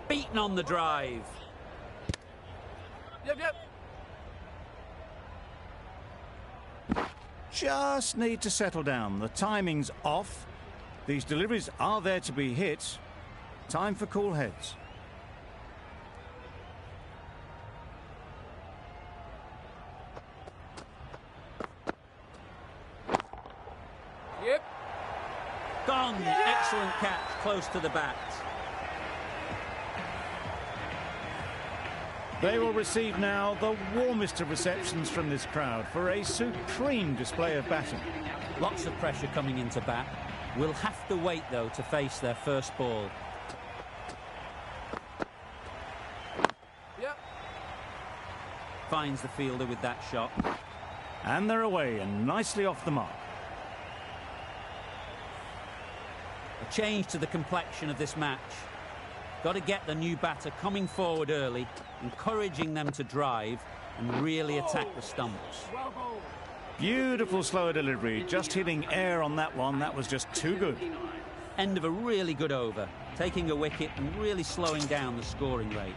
Beaten on the drive. Yep, yep. Just need to settle down. The timing's off. These deliveries are there to be hit. Time for cool heads. Yep. Gone. Excellent catch, close to the bat. They will receive now the warmest of receptions from this crowd for a supreme display of batting. Lots of pressure coming into bat. Will have to wait, though, to face their first ball. Yep. Finds the fielder with that shot. And they're away and nicely off the mark. A change to the complexion of this match. Got to get the new batter coming forward early, encouraging them to drive and really attack the stumps. Beautiful slower delivery, just hitting air on that one. That was just too good. End of a really good over, taking a wicket and really slowing down the scoring rate.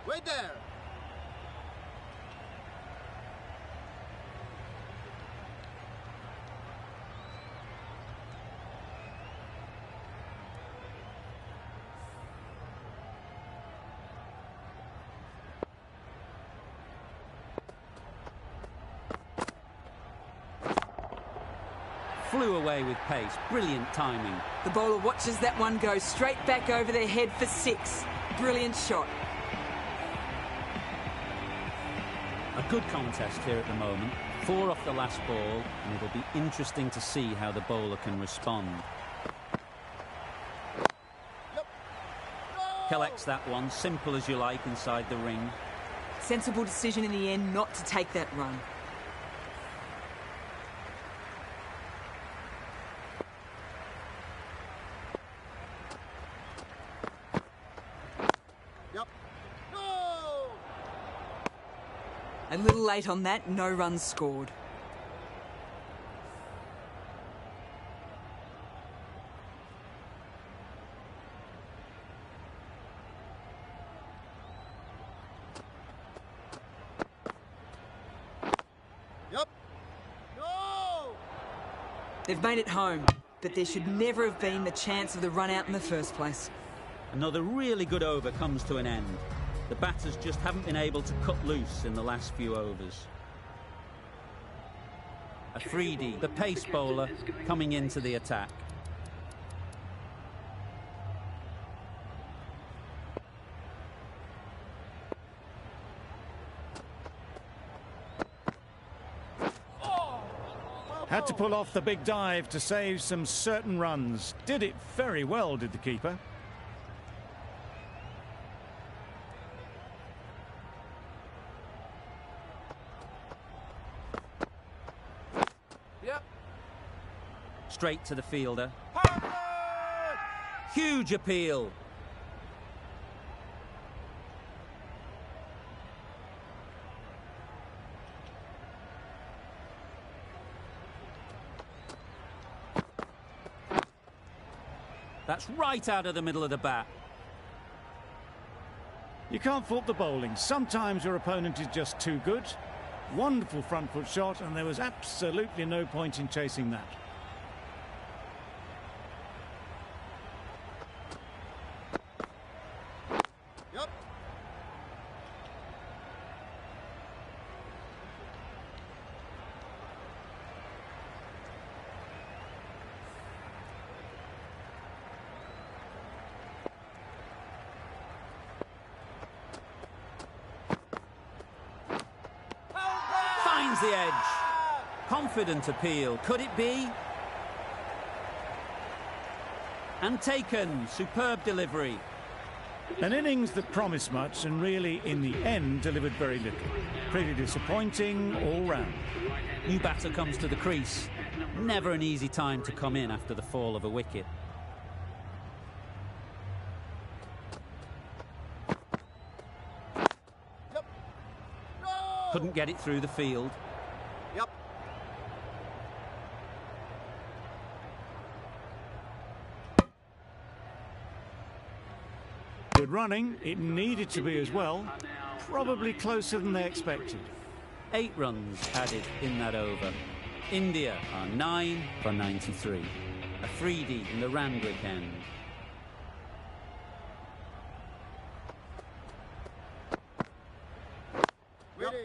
Wait there. Flew away with pace, brilliant timing. The bowler watches that one go straight back over their head for 6. Brilliant shot. A good contest here at the moment. 4 off the last ball, and it'll be interesting to see how the bowler can respond. Collects that one, simple as you like, inside the ring. Sensible decision in the end not to take that run. Yep. No! A little late on that, no runs scored. Yep. No! They've made it home, but there should never have been the chance of the run out in the first place. Another really good over comes to an end. The batters just haven't been able to cut loose in the last few overs. Afridi, the pace bowler, coming into the attack. Had to pull off the big dive to save some certain runs. Did it very well, did the keeper. Yep. Straight to the fielder. Huge appeal. That's right out of the middle of the bat. You can't fault the bowling. Sometimes your opponent is just too good. Wonderful front foot shot, and there was absolutely no point in chasing that. Yep. Finds the edge. Confident appeal. Could it be? And taken. Superb delivery. An innings that promised much and really, in the end, delivered very little. Pretty disappointing all round. New batter comes to the crease. Never an easy time to come in after the fall of a wicket. Yep. No! Couldn't get it through the field. Yep. Good running. It needed to be as well. Probably closer than they expected. 8 runs added in that over. India are 9 for 93. Afridi in the Randwick end. Ready.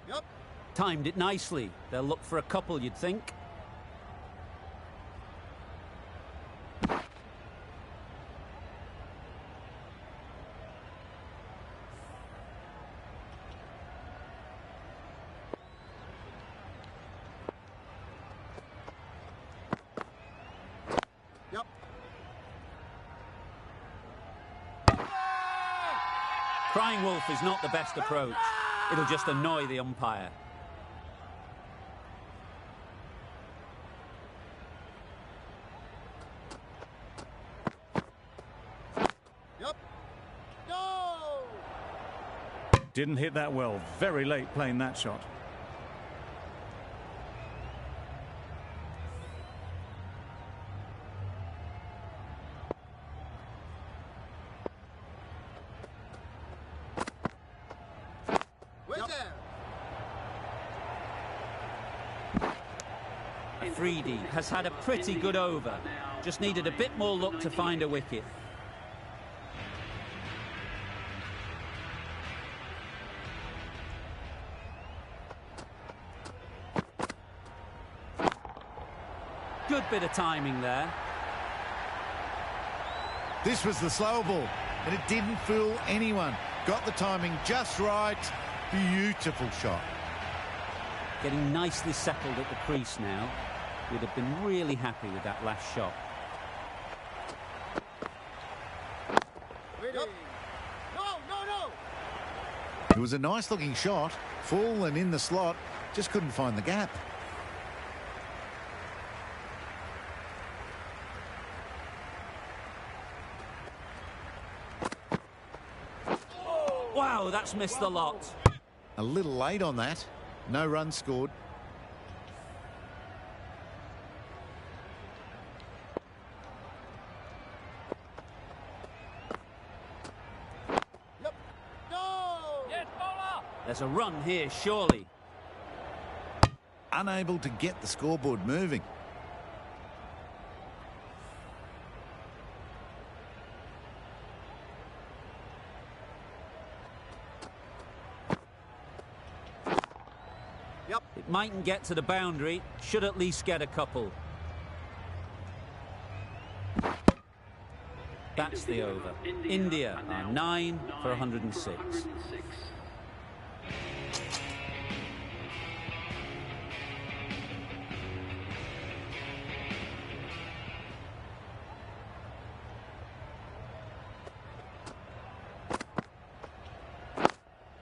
Yep. Timed it nicely. They'll look for a couple, you'd think. Yep. Crying wolf is not the best approach. It'll just annoy the umpire. Yep. No! Didn't hit that well. Very late playing that shot. Where's that? Afridi has had a pretty good over. Just needed a bit more luck to find a wicket. Good bit of timing there. This was the slower ball, and it didn't fool anyone. Got the timing just right. Beautiful shot. Getting nicely settled at the crease now. Would have been really happy with that last shot. Ready. No, no, no! It was a nice looking shot. Full and in the slot. Just couldn't find the gap. Wow, that's missed the lot. A little late on that. No runs scored. Yep. No! Yes, bowler! There's a run here, surely. Unable to get the scoreboard moving. Yep. It mightn't get to the boundary. Should at least get a couple. That's the over. India are 9 for 106.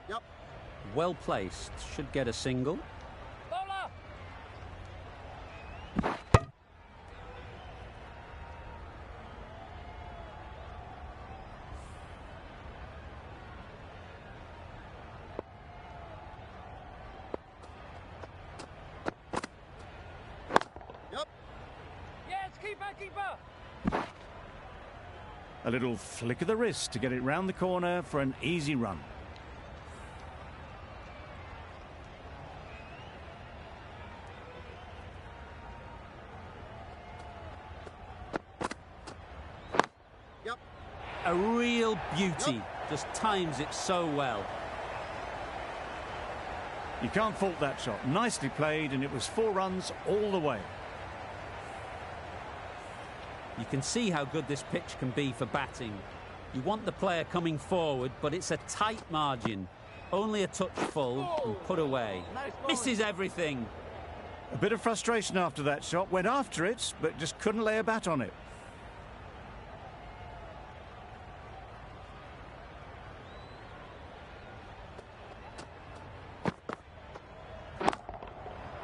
Yep. Well placed. Should get a single. Bowler! Yep. Yes, keeper, keeper! A little flick of the wrist to get it round the corner for an easy run. Yep. A real beauty. Just times it so well. You can't fault that shot. Nicely played, and it was 4 runs all the way. You can see how good this pitch can be for batting. You want the player coming forward, but it's a tight margin. Only a touch full and put away. Misses everything. A bit of frustration after that shot. Went after it, but just couldn't lay a bat on it.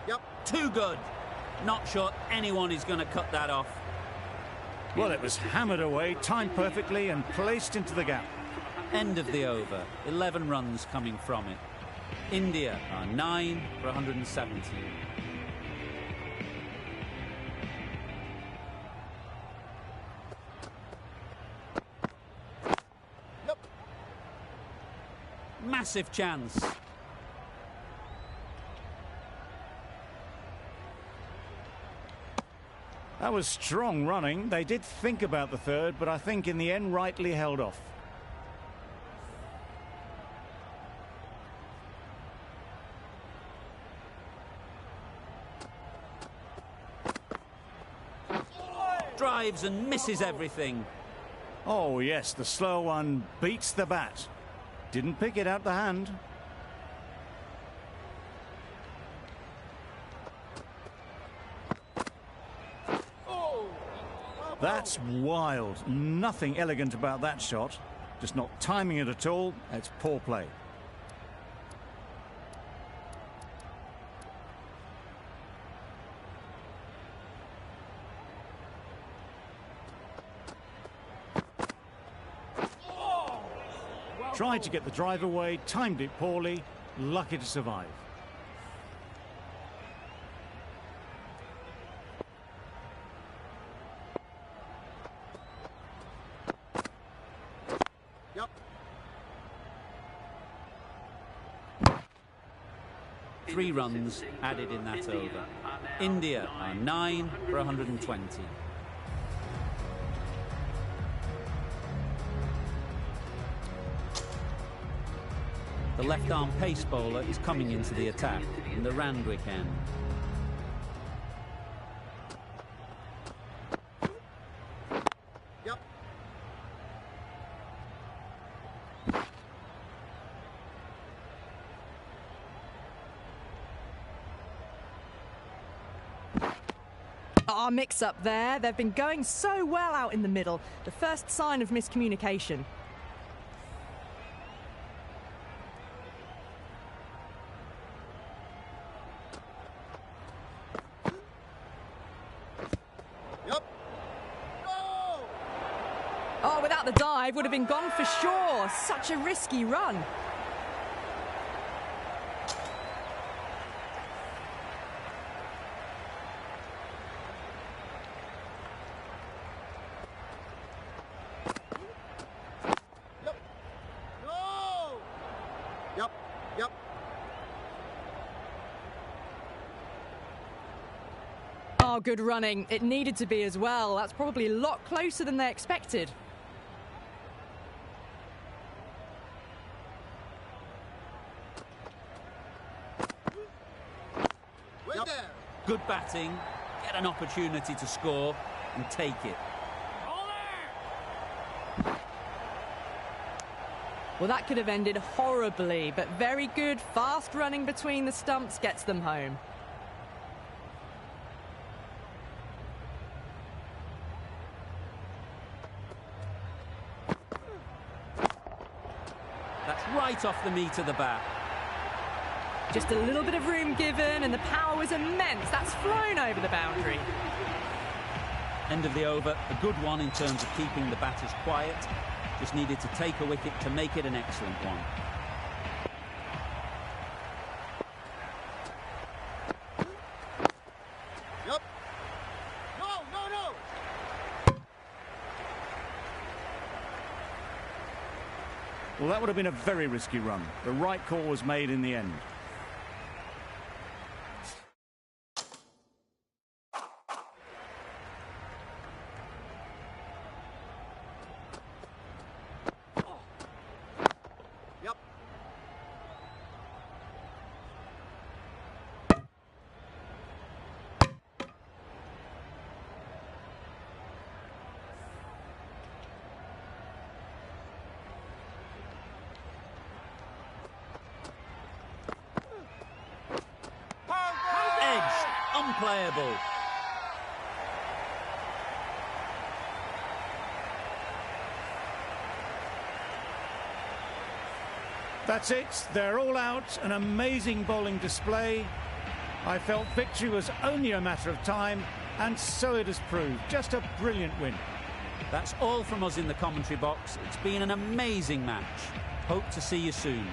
Yep. Too good. Not sure anyone is going to cut that off. Well, it was hammered away, timed perfectly and placed into the gap. End of the over. 11 runs coming from it. India are 9 for 117. Yep. Massive chance. That was strong running. They did think about the third, but I think in the end rightly held off. Drives and misses everything. Oh yes, the slow one beats the bat. Didn't pick it out the hand. That's wild. Nothing elegant about that shot. Just not timing it at all. It's poor play. Tried to get the drive away, timed it poorly, lucky to survive. Yep. 3 runs added in that over. India are 9 for 120. The left-arm pace bowler is coming into the attack in the Randwick end. Yep. Our mix-up there. They've been going so well out in the middle. The first sign of miscommunication. Yep. Go! Oh, without the dive, would have been gone for sure. Such a risky run. Yep. No! Yep. Yep. Oh, good running. It needed to be as well. That's probably a lot closer than they expected. Wait Yep. there. Good batting, get an opportunity to score and take it. Well, that could have ended horribly, but very good, fast running between the stumps gets them home. That's right off the meat of the bat. Just a little bit of room given, and the power was immense. That's flown over the boundary. End of the over, a good one in terms of keeping the batters quiet. Just needed to take a wicket to make it an excellent one. Yep. No, no, no. Well, that would have been a very risky run. The right call was made in the end. Yep. unplayable. That's it. They're all out. An amazing bowling display. I felt victory was only a matter of time, and so it has proved. Just a brilliant win. That's all from us in the commentary box. It's been an amazing match. Hope to see you soon.